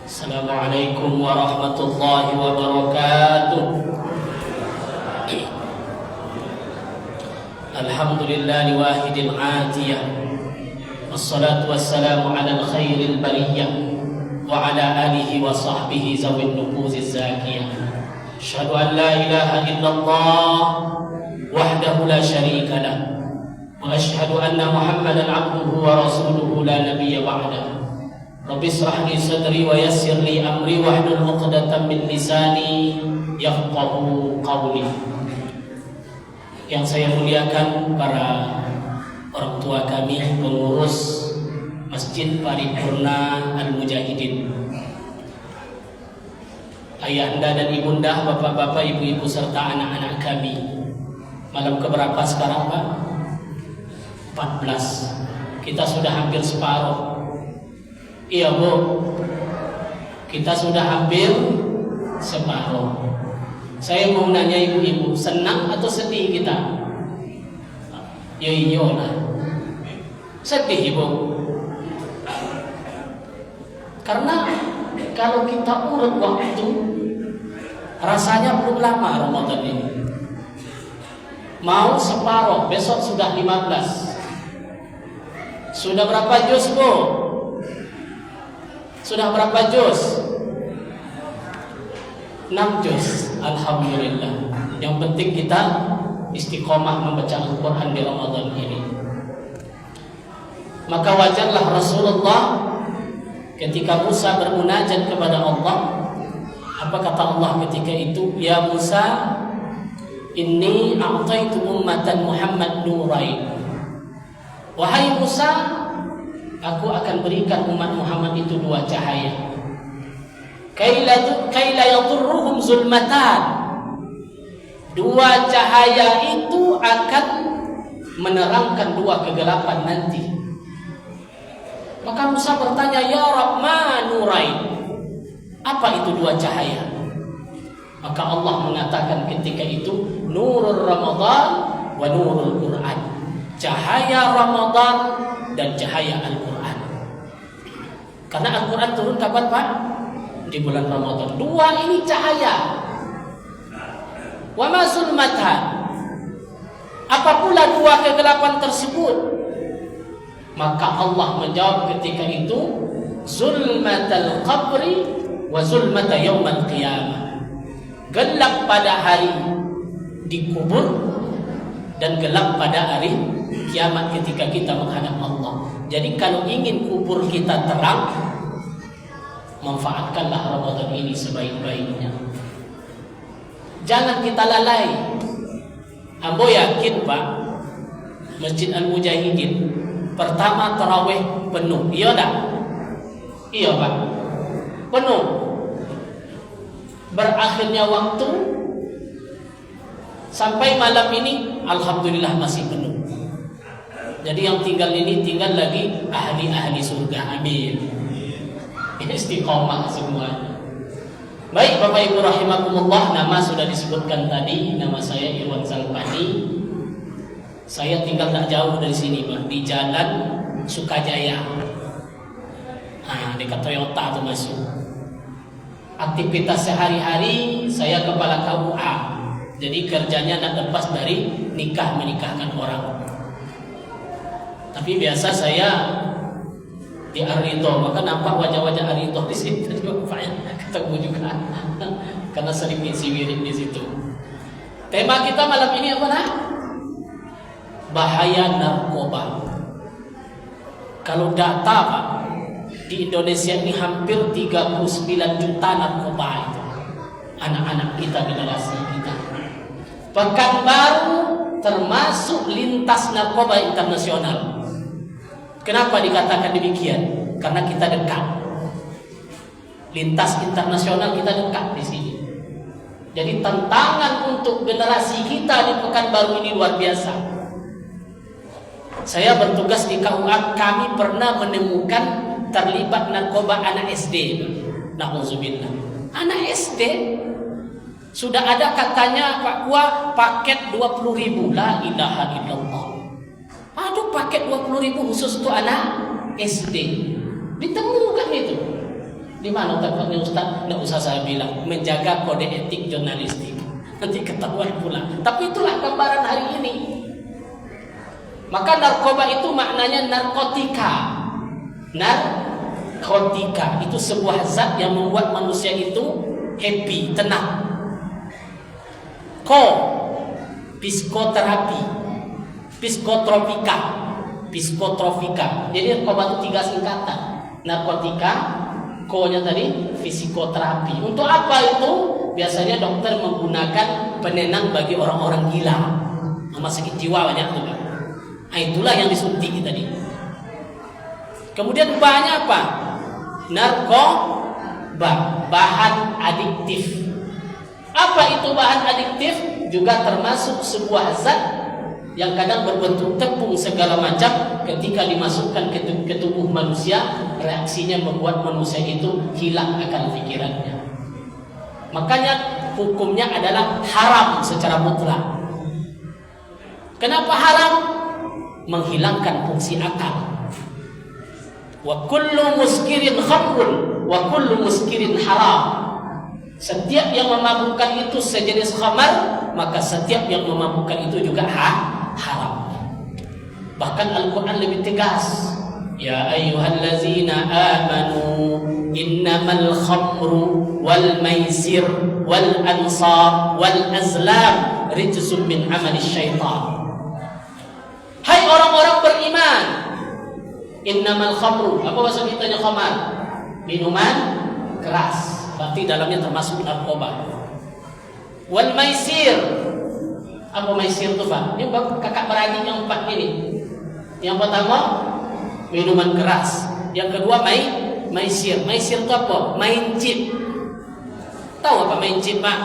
Assalamualaikum warahmatullahi wabarakatuh. Alhamdulillah wahidil atiyah, wassalatu wassalamu ala khairil bariyah wa ala alihi wa sahbihi zawin nufuziz zakiyah. Asyhadu an la ilaha illallah wahdahu la syarika lah, wa asyhadu anna Muhammadan abduhu wa rasuluhu la nabiyya ba'dah. Rabbi shrah li sadri wa yassir li amri wahlul 'uqdatam min lisani yafqahu qawli. Yang saya muliakan para orang tua kami, pengurus Masjid Paripurna Al-Mujahidin, ayahanda dan ibunda, bapak-bapak, ibu-ibu serta anak-anak kami. Malam keberapa sekarang, Pak? 14. Kita sudah hampir separuh. Iya, Bu, kita sudah hampir separuh. Saya mau nanya ibu-ibu, senang atau sedih kita? Ya iyalah, sedih, Ibu. Karena kalau kita urut waktu, rasanya belum lama Ramadan ini. Mau separuh, besok sudah 15. Sudah berapa juz, Bu? Sudah berapa juz? 6 juz. Alhamdulillah. Yang penting kita istiqomah membaca Al-Quran di Ramadan ini. Maka wajarlah Rasulullah ketika Musa bermunajat kepada Allah, apa kata Allah ketika itu? Ya Musa, inni a'taitu ummatan Muhammad nurain. Wahai Musa, aku akan berikan umat Muhammad itu 2 cahaya. Kaila yadurruhum zulmatan. 2 cahaya itu akan menerangkan 2 kegelapan nanti. Maka Musa bertanya, ya Rabb, ma nurain? Apa itu 2 cahaya? Maka Allah mengatakan ketika itu, nurul Ramadan wa nurul Quran. Cahaya Ramadan dan cahaya Al-Quran. Karena Al-Quran turun kapan, Pak? Di bulan Ramadan. 2 ini cahaya. Wa ma zulmatan. Apa pula 2 kegelapan tersebut? Maka Allah menjawab ketika itu, zulmatal qabri wa zulmata yaumal qiyamah. Gelap pada hari dikubur dan gelap pada hari kiamat ketika kita menghadap Allah. Jadi kalau ingin kubur kita terang, manfaatkanlah Ramadan ini sebaik-baiknya. Jangan kita lalai. Ambo yakin, Pak, Masjid Al-Mujahidin pertama tarawih penuh. Iya tak? Iya, Pak, penuh. Berakhirnya waktu sampai malam ini alhamdulillah masih penuh. Jadi yang tinggal ini tinggal lagi ahli-ahli surga. Amin. Istiqomah semuanya. Baik Bapak Ibu rahimakumullah, nama sudah disebutkan tadi. Nama saya Irwan Salpani. Saya tinggal tak jauh dari sini, Pak, di Jalan Sukajaya. Dekat Toyota tuh masuk. Aktivitas sehari-hari saya kepala KUA. Jadi kerjanya tak lepas dari menikahkan orang. Tapi biasa saya di Arito, maka nampak wajah-wajah Arito di situ juga, ketemu juga, karena sering ngisi wirid di situ. Tema kita malam ini apa, nah? Bahaya narkoba. Kalau data, Pak, di Indonesia ini hampir 39 juta narkoba itu. Anak-anak kita, generasi kita. Pekanbaru termasuk lintas narkoba internasional. Kenapa dikatakan demikian? Karena kita dekat. Lintas internasional kita dekat di sini. Jadi tantangan untuk generasi kita di Pekanbaru ini luar biasa. Saya bertugas di KUA, kami pernah menemukan terlibat narkoba anak SD. Na'udzubillah. Anak SD sudah ada katanya, Pak Kua, paket 20.000. La ilaha illallah. Aduh, paket 20.000 khusus untuk anak SD. Ditemukan itu. Di mana tempatnya Ustaz? Nggak usah saya bilang, menjaga kode etik jurnalistik. Nanti ketahuan pula. Tapi itulah gambaran hari ini. Maka narkoba itu maknanya narkotika. Narkotika itu sebuah zat yang membuat manusia itu happy, tenang. Psikoterapi, psikotropika. Jadi narkoba itu 3 singkatan. Narkotika, ko-nya tadi psikoterapi. Untuk apa itu? Biasanya dokter menggunakan penenang bagi orang-orang gila, rumah sakit jiwa banyak tuh kan. Nah, itulah yang disuntik tadi. Kemudian bahannya apa? Narkoba, bahan adiktif. Apa itu bahan adiktif? Juga termasuk sebuah zat yang kadang berbentuk tepung segala macam. Ketika dimasukkan ke tubuh manusia, reaksinya membuat manusia itu hilang akal pikirannya. Makanya hukumnya adalah haram secara mutlak. Kenapa haram? Menghilangkan fungsi akal. Wa kullu muskirin khamrun wa kullu muskirin haram. Setiap yang memabukkan itu sejenis khamar, maka setiap yang memabukkan itu juga haram. Bahkan Al-Quran lebih tegas. Ya ayyuhallazina amanu innamal khamru wal maisir wal ansab wal azlam rijsun min amali syaitan. Hai orang-orang beriman, innamal khamru, apa maksud kitanya khamar? Minuman keras, berarti dalamnya termasuk narkoba. Wal maisir, apa maisir itu Pak? Ini kakak beradik yang 4 ini. Yang pertama minuman keras, yang kedua maisir. Maisir itu apa? Main chip. Tahu apa main chip Pak?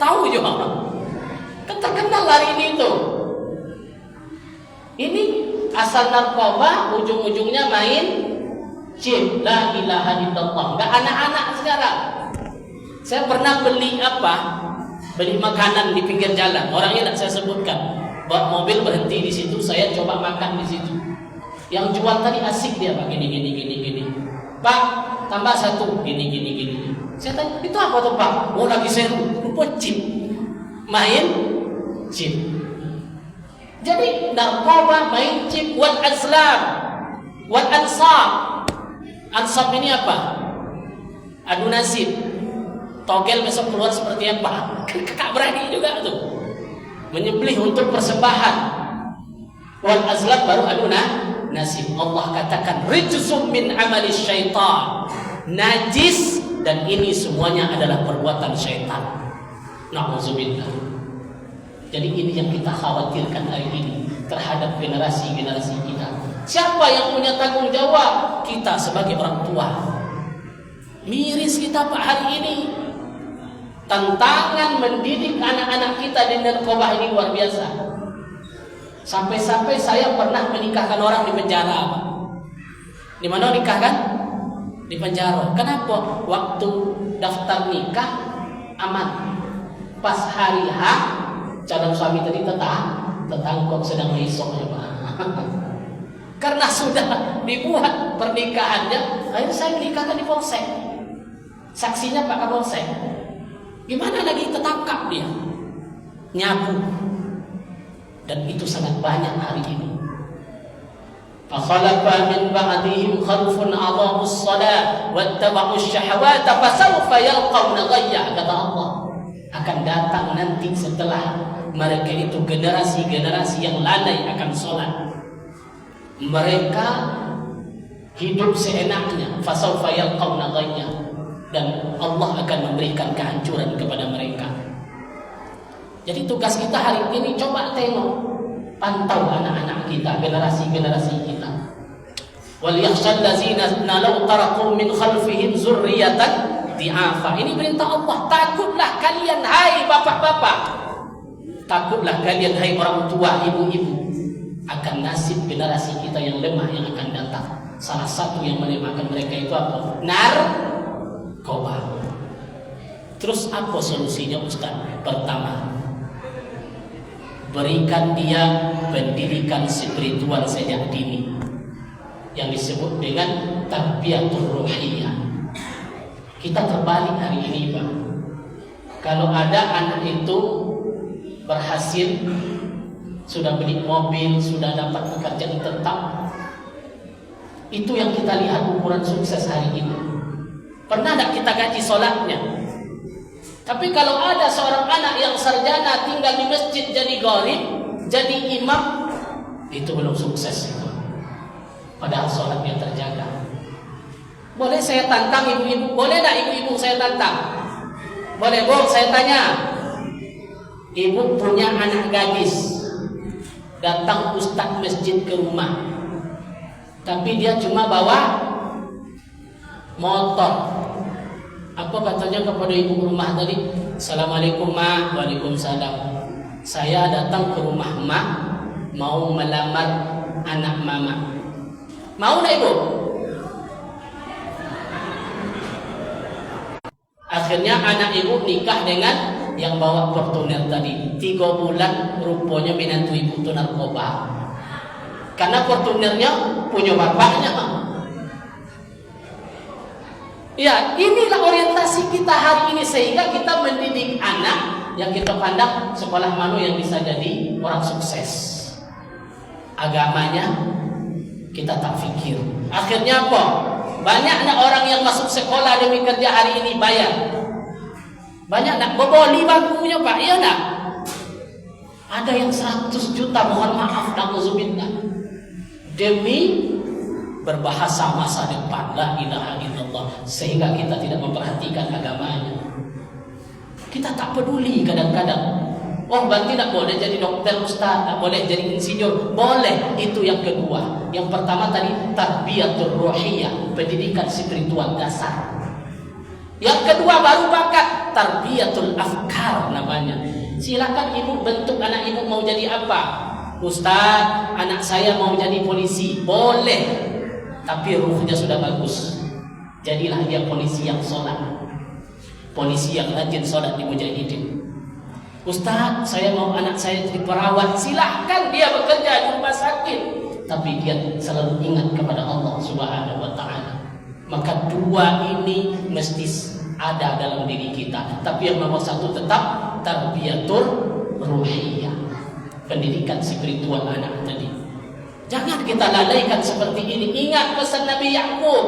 Tahu juga orang. Kan terkenal hari ini tuh. Ini asal narkoba, ujung-ujungnya main chip. La ilaha illallah. Enggak anak-anak sekarang. Saya pernah beli makanan di pinggir jalan. Orangnya tidak saya sebutkan. Bawa mobil berhenti di situ, saya coba makan di situ. Yang jual tadi asik dia Pak, gini. Pak, tambah 1, gini. Saya tanya, itu apa tuh Pak? Oh lagi seru, rupa chip. Main chip. Jadi narkoba, main chip, wal azlam, wal ansab. Ansab ini apa? Adu nasib. Togel besok keluar seperti apa? Kakak beradik juga tuh. Menyembelih untuk persembahan. Wal azlam baru adu nasib. Allah katakan rijsum min amali syaitan. Najis, dan ini semuanya adalah perbuatan syaitan. Na'udzubillah. Jadi ini yang kita khawatirkan hari ini terhadap generasi-generasi kita. Siapa yang punya tanggung jawab? Kita sebagai orang tua. Miris kita Pak hari ini. Tantangan mendidik anak-anak kita di narkoba ini luar biasa. Sampai-sampai saya pernah menikahkan orang di penjara Pak. Di mana nikahkan? Di penjara. Kenapa? Waktu daftar nikah aman. Pas hari H, calon suami tadi tetangkap sedang risok ya Pak. Karena sudah dibuat pernikahannya, akhirnya saya menikahkan di polsek. Saksinya Pak Kapolsek. Gimana lagi tertangkap dia? Nyabu. Dan itu sangat banyak hari ini. Fakhalafa min ba'dihim khalfun 'adhamus shalah wattaba'us syahawata fasawfa yalqawna ghayya, kata Allah. Akan datang nanti setelah mereka itu generasi-generasi yang lalai akan sholat. Mereka hidup seenaknya, fasawfa yalqawna ghayya, dan Allah akan memberikan kehancuran kepada mereka. Jadi tugas kita hari ini coba tengok, pantau anak-anak kita, generasi-generasi kita. Wal yakhshal ladzina law taraku min khalfihim dzurriyyatan di'afa. Ini perintah Allah. Takutlah kalian hai bapak-bapak. Takutlah kalian hai orang tua, ibu-ibu, akan nasib generasi kita yang lemah yang akan datang. Salah satu yang melemahkan mereka itu apa? Narkoba. Terus apa solusinya Ustaz? Pertama, berikan dia pendidikan spiritual sejak dini yang disebut dengan tarbiyatul ruhiyah. Kita terbalik hari ini, Pak. Kalau ada anak itu berhasil, sudah beli mobil, sudah dapat pekerjaan tetap, itu yang kita lihat ukuran sukses hari ini. Pernah tak kita gaji sholatnya? Tapi kalau ada seorang anak yang sarjana tinggal di masjid jadi gharib, jadi imam, itu belum sukses itu. Padahal sholatnya terjaga. Boleh saya tantang ibu-ibu? Boleh tak ibu-ibu saya tantang? Boleh, Bu, saya tanya. Ibu punya anak gadis, datang ustaz masjid ke rumah, tapi dia cuma bawa motor. Apa katanya kepada ibu rumah tadi? Assalamualaikum, Ma. Waalaikumsalam. Saya datang ke rumah Ma, mau melamar anak Mama. Mau tak ibu? Akhirnya anak ibu nikah dengan yang bawa Fortuner tadi. 3 bulan rupanya menantu ibu itu narkoba. Karena Fortunernya punya bapaknya. Ya, inilah orientasi kita hari ini, sehingga kita mendidik anak yang kita pandang sekolah mana yang bisa jadi orang sukses. Agamanya kita tak fikir. Akhirnya apa? Banyaknya orang yang masuk sekolah demi kerja hari ini bayar. Banyak nak boboli bangkunya, Pak. Iya nak? Ada yang 100 juta, mohon maaf, na'udzubillah, demi berbahasa masa depan, la ilaha illallah, sehingga kita tidak memperhatikan agamanya. Kita tak peduli kadang-kadang. Oh, berarti tak boleh jadi dokter, ustaz, tak boleh jadi insinyur. Boleh, itu yang kedua. Yang pertama tadi tarbiyatul ruhiyah, pendidikan spiritual dasar. Yang kedua baru bakat tarbiyatul afkar namanya. Silakan ibu bentuk anak ibu mau jadi apa. Ustaz, anak saya mau jadi polisi. Boleh, tapi ruhnya sudah bagus. Jadilah dia polisi yang sholat, polisi yang rajin sholat di mujahidin. Ustaz, saya mau anak saya jadi perawat. Silahkan dia bekerja di rumah sakit, tapi dia selalu ingat kepada Allah Subhanahu wa ta'ala. Maka dua ini mesti ada dalam diri kita. Tapi yang nomor satu tetap tarbiyatur ruhiyah, pendidikan spiritual anak tadi. Jangan kita lalaikan seperti ini. Ingat pesan Nabi Yakub,